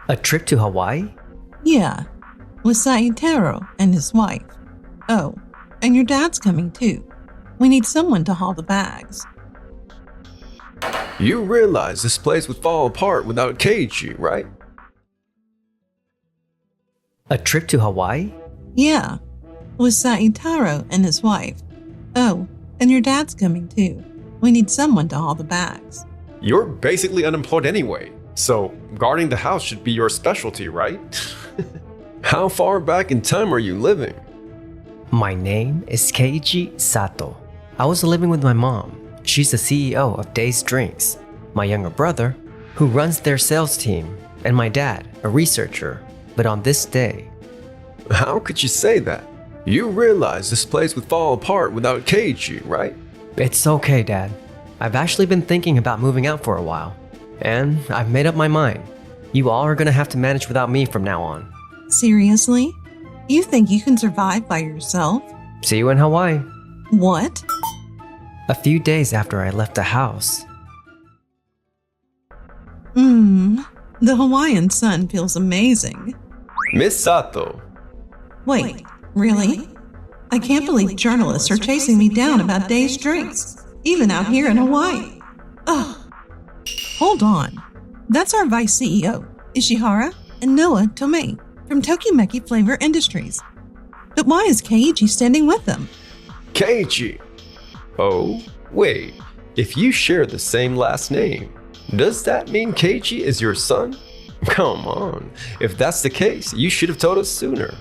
A trip to Hawaii? Yeah, with Saitaro and his wife. Oh, and your dad's coming too. We need someone to haul the bags. You realize this place would fall apart without Keiji, right? A trip to Hawaii? Yeah, with Saitaro and his wife. Oh, and your dad's coming too. We need someone to haul the bags. You're basically unemployed anyway, so guarding the house should be your specialty, right? How far back in time are you living? My name is Keiji Sato. I was living with my mom. She's the CEO of Days Drinks, my younger brother, who runs their sales team, and my dad, a researcher. But on this day... How could you say that? You realize this place would fall apart without Keiji, right? It's okay, Dad. I've actually been thinking about moving out for a while. And I've made up my mind. You all are gonna have to manage without me from now on. Seriously? You think you can survive by yourself? See you in Hawaii. What? A few days after I left the house. The Hawaiian sun feels amazing. Miss Sato. Wait, really? I can't believe journalists are chasing me down about Days Drinks, even out here in Hawaii. Ugh. Hold on. That's our vice CEO, Ishihara, and Noah Tomei from Tokimeki Flavor Industries. But why is Keiji standing with them? Keiji. Oh, wait. If you share the same last name, does that mean Keiji is your son? Come on. If that's the case, you should have told us sooner.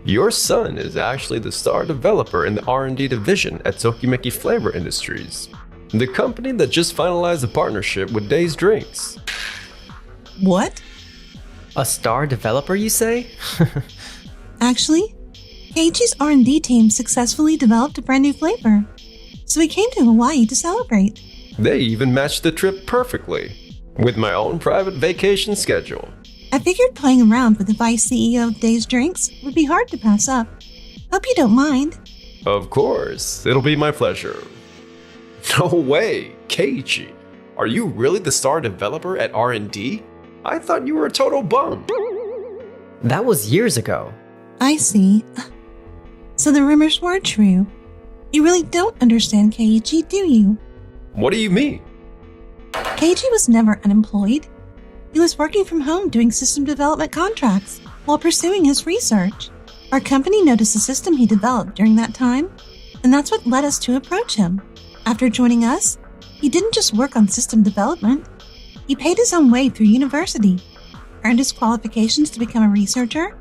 Your son is actually the star developer in the R&D division at Tokimeki Flavor Industries, the company that just finalized a partnership with Days Drinks. What? A star developer, you say? Actually, Keiichi's R&D team successfully developed a brand new flavor, so we came to Hawaii to celebrate. They even matched the trip perfectly, with my own private vacation schedule. I figured playing around with the vice CEO of Days Drinks would be hard to pass up. Hope you don't mind. Of course, it'll be my pleasure. No way, Keiji. Are you really the star developer at R&D? I thought you were a total bum. That was years ago. I see. So the rumors were true. You really don't understand Keiji, do you? What do you mean? Keiji was never unemployed. He was working from home doing system development contracts while pursuing his research. Our company noticed the system he developed during that time, and that's what led us to approach him. After joining us, he didn't just work on system development. He paid his own way through university, earned his qualifications to become a researcher,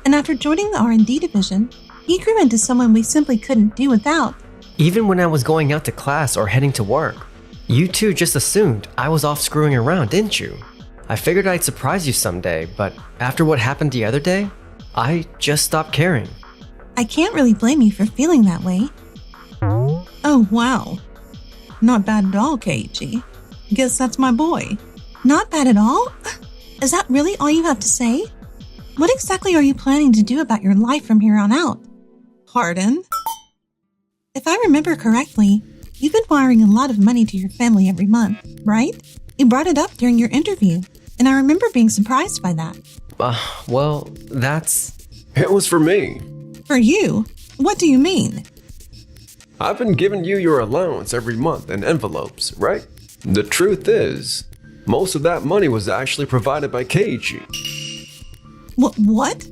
and after joining the R&D division, he grew into someone we simply couldn't do without. Even when I was going out to class or heading to work, you two just assumed I was off screwing around, didn't you? I figured I'd surprise you someday, but after what happened the other day, I just stopped caring. I can't really blame you for feeling that way. Oh, wow. Not bad at all, Keiichi. Guess that's my boy. Not bad at all? Is that really all you have to say? What exactly are you planning to do about your life from here on out? Pardon? If I remember correctly, you've been wiring a lot of money to your family every month, right? You brought it up during your interview, and I remember being surprised by that. Well, that's... It was for me. For you? What do you mean? I've been giving you your allowance every month in envelopes, right? The truth is, most of that money was actually provided by Keiji. What?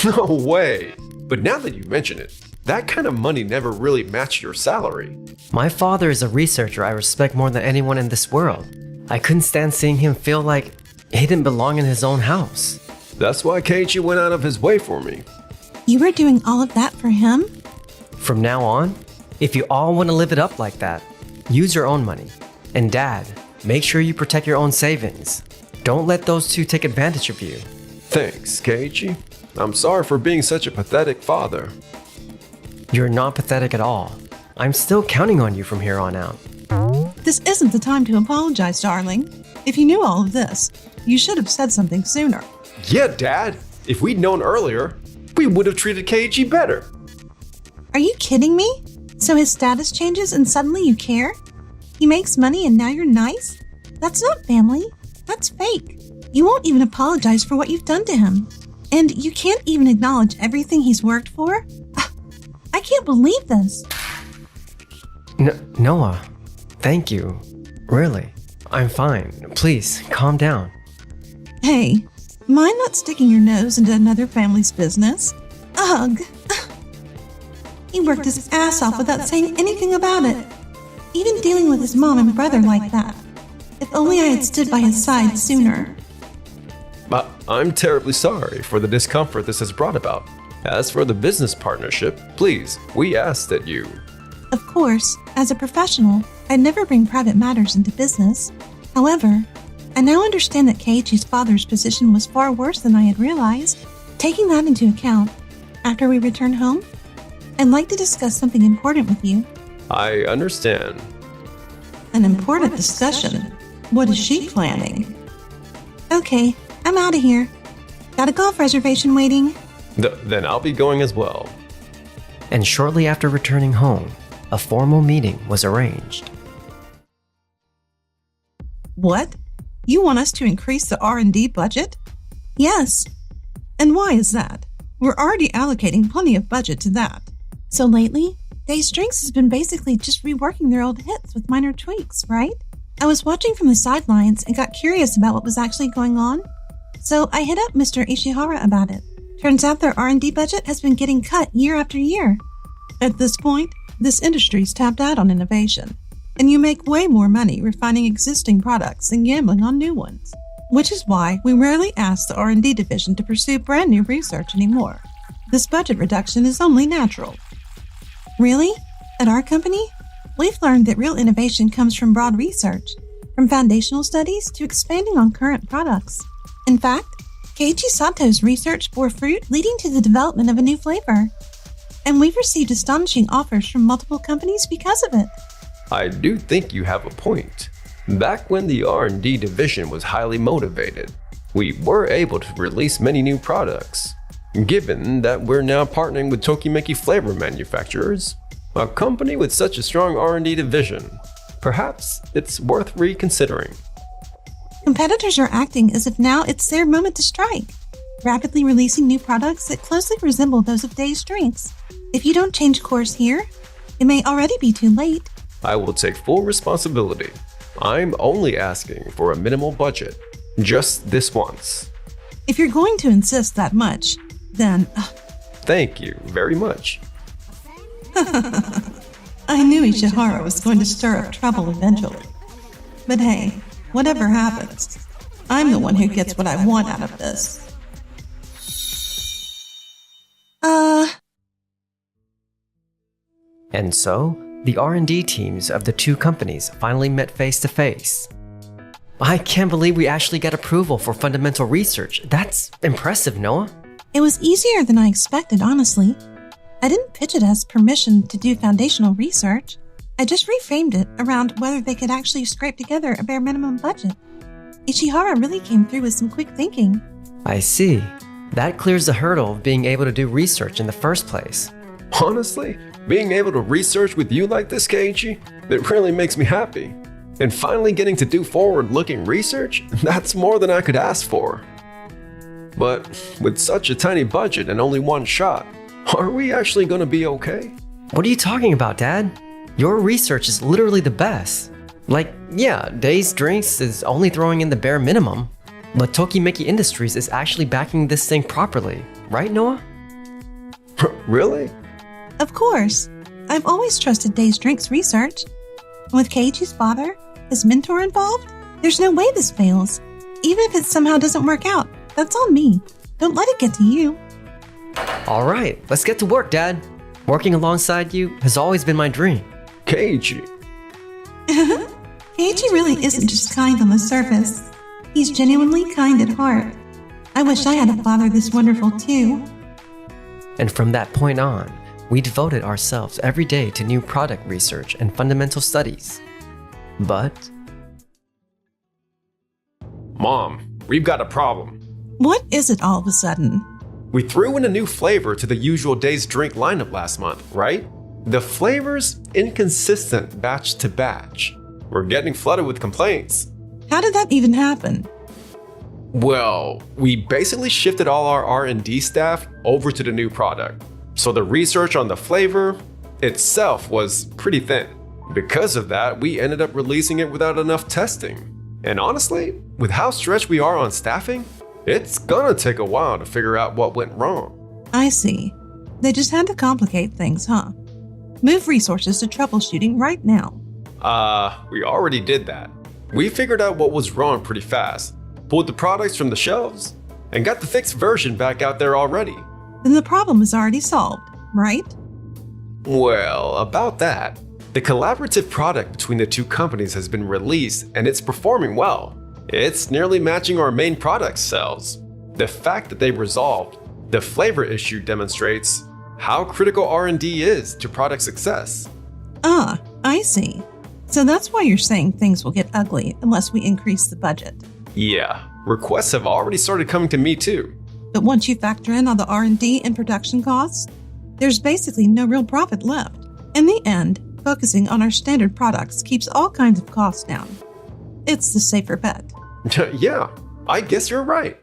No way. But now that you mention it, that kind of money never really matched your salary. My father is a researcher I respect more than anyone in this world. I couldn't stand seeing him feel like he didn't belong in his own house. That's why Keiji went out of his way for me. You were doing all of that for him? From now on, if you all want to live it up like that, use your own money. And Dad, make sure you protect your own savings. Don't let those two take advantage of you. Thanks, Keiji. I'm sorry for being such a pathetic father. You're not pathetic at all. I'm still counting on you from here on out. This isn't the time to apologize, darling. If you knew all of this, you should have said something sooner. Yeah, Dad. If we'd known earlier, we would have treated Keiji better. Are you kidding me? So his status changes and suddenly you care? He makes money and now you're nice? That's not family. That's fake. You won't even apologize for what you've done to him. And you can't even acknowledge everything he's worked for? I can't believe this. Noah, thank you. Really, I'm fine. Please, calm down. Hey, mind not sticking your nose into another family's business? Ugh. He worked his ass off without saying anything about it. Even dealing with his mom and brother like that. If only I had stood by his side sooner. I'm terribly sorry for the discomfort this has brought about. As for the business partnership, please, we ask that you... Of course, as a professional, I'd never bring private matters into business. However, I now understand that Keiichi's father's position was far worse than I had realized. Taking that into account, after we return home, I'd like to discuss something important with you. I understand. An important discussion? What is she planning? Okay, I'm out of here. Got a golf reservation waiting. Then I'll be going as well. And shortly after returning home, a formal meeting was arranged. What? You want us to increase the R&D budget? Yes. And why is that? We're already allocating plenty of budget to that. So lately, Days Drinks has been basically just reworking their old hits with minor tweaks, right? I was watching from the sidelines and got curious about what was actually going on. So I hit up Mr. Ishihara about it. Turns out their R&D budget has been getting cut year after year. At this point, this industry's tapped out on innovation, and you make way more money refining existing products than gambling on new ones. Which is why we rarely ask the R&D division to pursue brand new research anymore. This budget reduction is only natural. Really? At our company? We've learned that real innovation comes from broad research, from foundational studies to expanding on current products. In fact, Keiichi Sato's research bore fruit, leading to the development of a new flavor. And we've received astonishing offers from multiple companies because of it. I do think you have a point. Back when the R&D division was highly motivated, we were able to release many new products. Given that we're now partnering with Tokimeki flavor manufacturers, a company with such a strong R&D division, perhaps it's worth reconsidering. Competitors are acting as if now it's their moment to strike, rapidly releasing new products that closely resemble those of Days Drinks. If you don't change course here, it may already be too late. I will take full responsibility. I'm only asking for a minimal budget, just this once. If you're going to insist that much, then... Thank you very much. I knew Ishihara was going to stir up trouble eventually. But hey, whatever happens, I'm the one who gets what I want out of this. And so, the R&D teams of the two companies finally met face to face. I can't believe we actually got approval for fundamental research. That's impressive, Noah. It was easier than I expected, honestly. I didn't pitch it as permission to do foundational research. I just reframed it around whether they could actually scrape together a bare minimum budget. Ishihara really came through with some quick thinking. I see. That clears the hurdle of being able to do research in the first place. Honestly, being able to research with you like this, Keiichi, it really makes me happy. And finally getting to do forward-looking research, that's more than I could ask for. But with such a tiny budget and only one shot, are we actually going to be okay? What are you talking about, Dad? Your research is literally the best. Like, yeah, Days Drinks is only throwing in the bare minimum, but Tokimeki Industries is actually backing this thing properly, right, Noah? Really? Of course. I've always trusted Days Drinks research. With Keiichi's father, his mentor involved, there's no way this fails. Even if it somehow doesn't work out, that's on me. Don't let it get to you. All right, let's get to work, Dad. Working alongside you has always been my dream. Keiichi. Keiichi really isn't just kind on the surface. He's genuinely kind at heart. I wish I had a father this wonderful too. And from that point on, we devoted ourselves every day to new product research and fundamental studies. But... Mom, we've got a problem. What is it all of a sudden? We threw in a new flavor to the usual Days Drink lineup last month, right? The flavor's inconsistent batch to batch. We're getting flooded with complaints. How did that even happen? Well, we basically shifted all our R&D staff over to the new product. So the research on the flavor itself was pretty thin. Because of that, we ended up releasing it without enough testing. And honestly, with how stretched we are on staffing, it's gonna take a while to figure out what went wrong. I see. They just had to complicate things, huh? Move resources to troubleshooting right now. We already did that. We figured out what was wrong pretty fast, pulled the products from the shelves, and got the fixed version back out there already. Then the problem is already solved, right? Well, about that. The collaborative product between the two companies has been released and it's performing well. It's nearly matching our main product sales. The fact that they resolved the flavor issue demonstrates how critical R&D is to product success. Ah, I see. So that's why you're saying things will get ugly unless we increase the budget. Yeah, requests have already started coming to me too. But once you factor in all the R&D and production costs, there's basically no real profit left. In the end, focusing on our standard products keeps all kinds of costs down. It's the safer bet. Yeah, I guess you're right.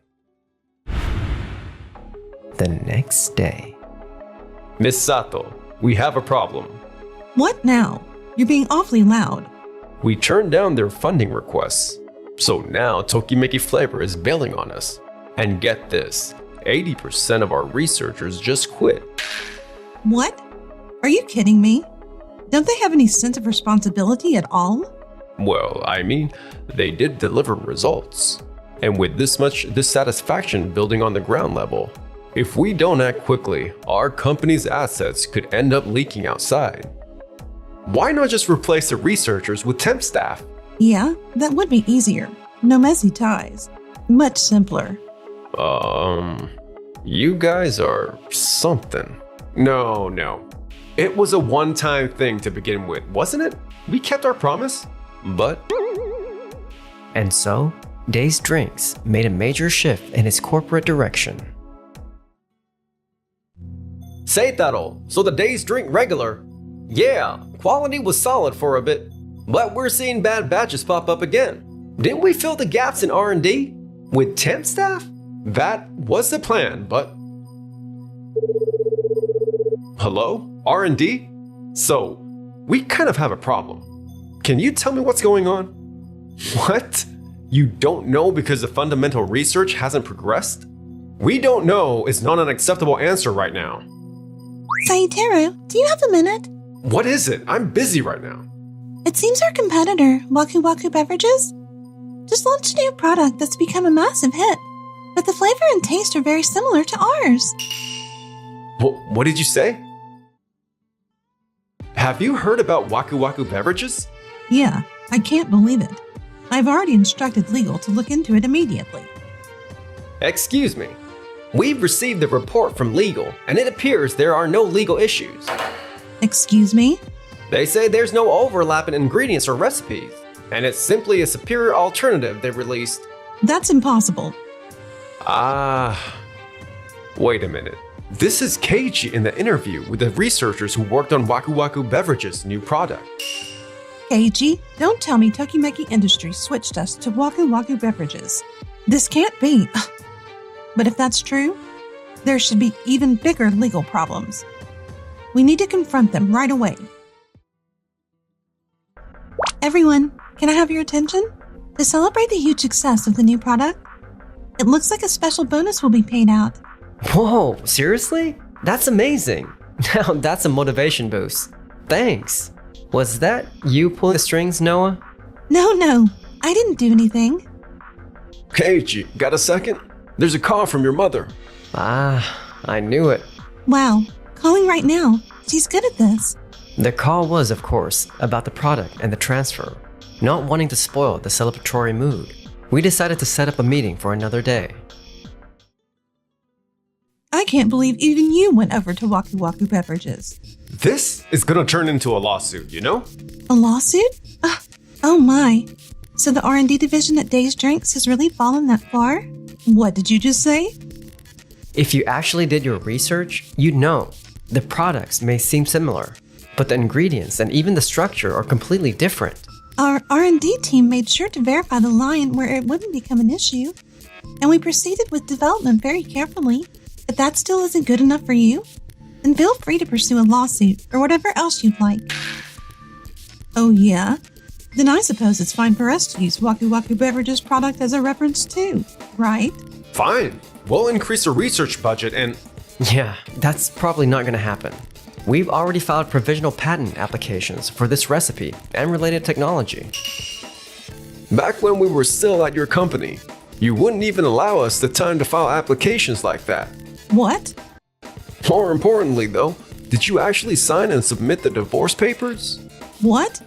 The next day. Miss Sato, we have a problem. What now? You're being awfully loud. We turned down their funding requests. So now Tokimeki Flavor is bailing on us. And get this, 80% of our researchers just quit. What? Are you kidding me? Don't they have any sense of responsibility at all? Well, I mean, they did deliver results. And with this much dissatisfaction building on the ground level, if we don't act quickly, our company's assets could end up leaking outside. Why not just replace the researchers with temp staff? Yeah, that would be easier. No messy ties. Much simpler. You guys are something. No. It was a one-time thing to begin with, wasn't it? We kept our promise, but... And so, Days Drinks made a major shift in its corporate direction. Seitaro, so the Days Drink regular. Yeah, quality was solid for a bit, but we're seeing bad batches pop up again. Didn't we fill the gaps in R&D with temp staff? That was the plan, but... Hello? R&D? So, we kind of have a problem. Can you tell me what's going on? What? You don't know because the fundamental research hasn't progressed? We don't know is not an acceptable answer right now. Saitaro, do you have a minute? What is it? I'm busy right now. It seems our competitor, Waku Waku Beverages, just launched a new product that's become a massive hit, but the flavor and taste are very similar to ours. What did you say? Have you heard about Waku Waku Beverages? Yeah, I can't believe it. I've already instructed legal to look into it immediately. Excuse me. We've received the report from legal, and it appears there are no legal issues. Excuse me? They say there's no overlap in ingredients or recipes, and it's simply a superior alternative they released. That's impossible. Wait a minute. This is Keiji in the interview with the researchers who worked on Waku Waku Beverages' new product. Keiji, don't tell me Tokimeki Industries switched us to Waku Waku Beverages. This can't be. But if that's true, there should be even bigger legal problems. We need to confront them right away. Everyone, can I have your attention? To celebrate the huge success of the new product, it looks like a special bonus will be paid out. Whoa, seriously? That's amazing. Now that's a motivation boost. Thanks. Was that you pulling the strings, Noah? No, I didn't do anything. Keiji, got a second? There's a call from your mother. I knew it. Wow, calling right now. She's good at this. The call was, of course, about the product and the transfer. Not wanting to spoil the celebratory mood, we decided to set up a meeting for another day. I can't believe even you went over to Waku Waku Beverages. This is gonna turn into a lawsuit, you know? A lawsuit? Oh my. So the R&D division at Days Drinks has really fallen that far? What did you just say? If you actually did your research, you'd know. The products may seem similar, but the ingredients and even the structure are completely different. Our R&D team made sure to verify the line where it wouldn't become an issue. and we proceeded with development very carefully. If that still isn't good enough for you, then feel free to pursue a lawsuit or whatever else you'd like. Oh yeah? Then I suppose it's fine for us to use Waku Waku Beverages product as a reference too, right? Fine. We'll increase the research budget and Yeah, that's probably not gonna happen. We've already filed provisional patent applications for this recipe and related technology. back when we were still at your company, you wouldn't even allow us the time to file applications like that. What? More importantly, though, did you actually sign and submit the divorce papers? What?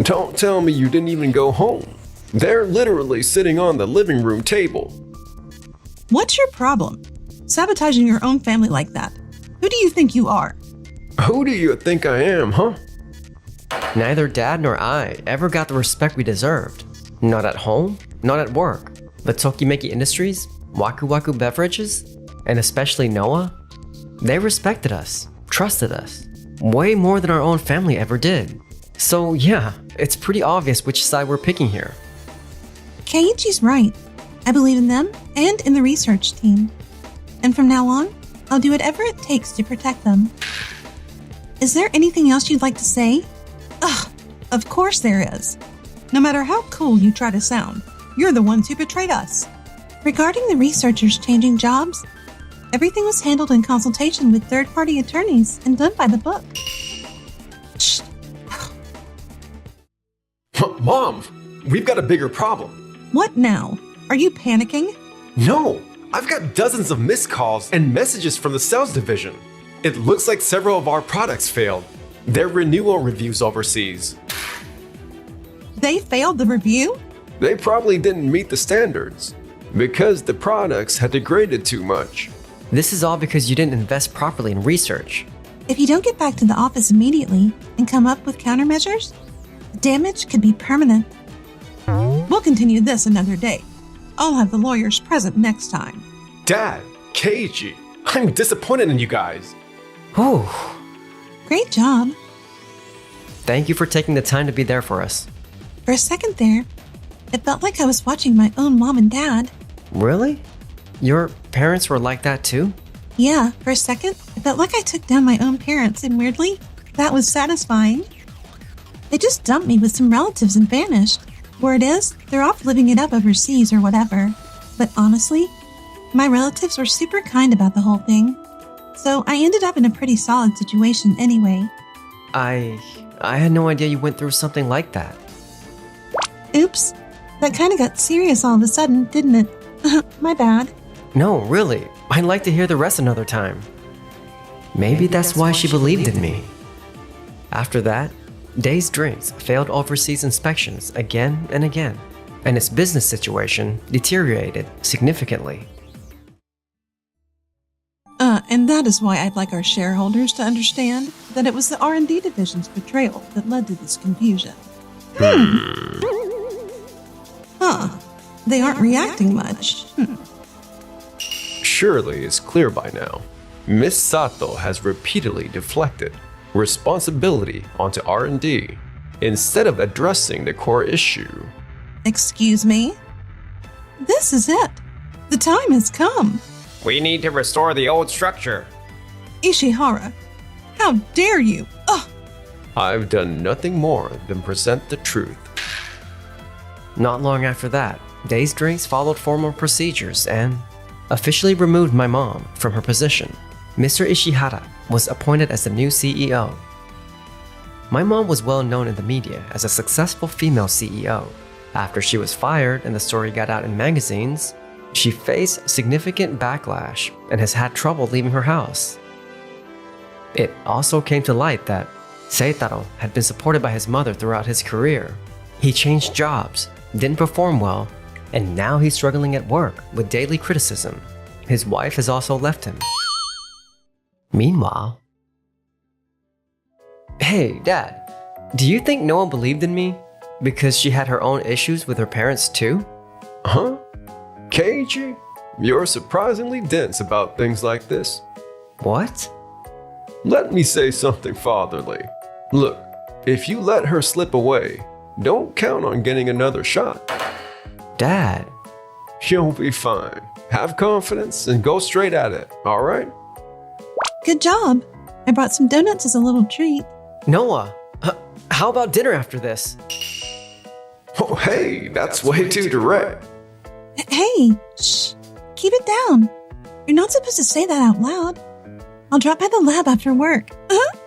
Don't tell me you didn't even go home. They're literally sitting on the living room table. What's your problem? Sabotaging your own family like that. Who do you think you are? Who do you think I am, huh? Neither Dad nor I ever got the respect we deserved. Not at home, not at work. But Tokimeki Industries, Waku Waku Beverages, and especially Noah, they respected us, trusted us, way more than our own family ever did. So yeah, it's pretty obvious which side we're picking here. Keiichi's right. I believe in them and in the research team. And from now on, I'll do whatever it takes to protect them. Is there anything else you'd like to say? Ugh, of course there is. No matter how cool you try to sound, you're the ones who betrayed us. Regarding the researchers changing jobs, everything was handled in consultation with third-party attorneys and done by the book. Shh. Mom, we've got a bigger problem. What now? Are you panicking? No, I've got dozens of missed calls and messages from the sales division. It looks like several of our products failed. Their renewal reviews overseas. They failed the review? They probably didn't meet the standards because the products had degraded too much. This is all because you didn't invest properly in research. If you don't get back to the office immediately and come up with countermeasures, the damage could be permanent. We'll continue this another day. I'll have the lawyers present next time. Dad, Keiji, I'm disappointed in you guys. Whew. Great job. Thank you for taking the time to be there for us. For a second there, it felt like I was watching my own mom and dad. Really? Your parents were like that too? Yeah, for a second, it felt like I took down my own parents, and weirdly, that was satisfying. They just dumped me with some relatives and vanished. Word is, they're off living it up overseas or whatever. But honestly, my relatives were super kind about the whole thing. So I ended up in a pretty solid situation anyway. I had no idea you went through something like that. Oops, that kind of got serious all of a sudden, didn't it? My bad. No, really. I'd like to hear the rest another time. Maybe that's why she believed in me. After that, Day's Drinks failed overseas inspections again and again, and its business situation deteriorated significantly. And that is why I'd like our shareholders to understand that it was the R&D division's betrayal that led to this confusion. Huh. They aren't reacting much. Surely it's clear by now. Miss Sato has repeatedly deflected responsibility onto R&D instead of addressing the core issue. Excuse me? This is it. The time has come. We need to restore the old structure. Ishihara, how dare you? Ugh! I've done nothing more than present the truth. Not long after that, Day's Drinks followed formal procedures and officially removed my mom from her position. Mr. Ishihara was appointed as the new CEO. My mom was well known in the media as a successful female CEO. After she was fired and the story got out in magazines, she faced significant backlash and has had trouble leaving her house. It also came to light that Seitaro had been supported by his mother throughout his career. He changed jobs, didn't perform well, and now he's struggling at work with daily criticism. His wife has also left him. Meanwhile, hey, Dad, do you think Noah believed in me because she had her own issues with her parents too? Huh? Keiji, you're surprisingly dense about things like this. What? Let me say something fatherly. Look, if you let her slip away, don't count on getting another shot. Dad, You'll be fine. Have confidence and go straight at it, all right? Good job. I brought some donuts as a little treat. Noah, how about dinner after this? Oh, hey, that's way too direct. Hey, shh. Keep it down. You're not supposed to say that out loud. I'll drop by the lab after work. Uh-huh.